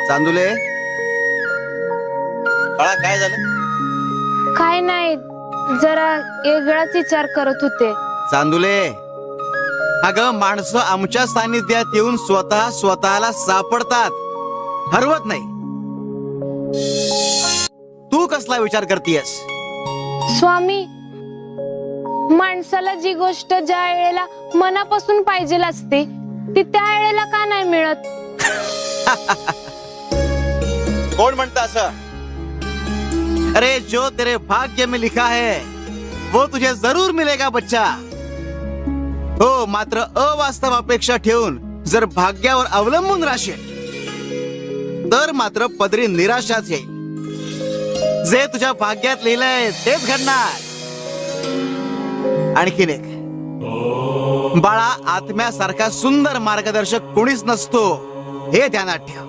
चांदुले, बाळा काय झालं? काय नाही, जरा वेगळाच विचार करत होते. चांदुले, अगं माणसं आमच्या सानिध्यात येऊन स्वतःला सापडतात, हरवत नाही. तू कसला विचार करतीयस? स्वामी, माणसाला जी गोष्ट ज्या वेळेला मनापासून पाहिजे असते ती त्या वेळेला का नाही मिळत? कोण म्हणतं असं? अरे जो तेरे भाग्य में लिखा है वो तुझे जरूर मिलेगा बच्चा. हो, मात्र अवास्तव अपेक्षा ठेवून जर भाग्यावर अवलंबून राहशील तर मात्र पदरी निराशाच येईल. जे तुझ्या भाग्यात लिहिलंय तेच घडणार. आणखीन एक, बाळा, आत्म्यासारखा सुंदर मार्गदर्शक कोणीच नसतो, हे ध्यानात ठेव.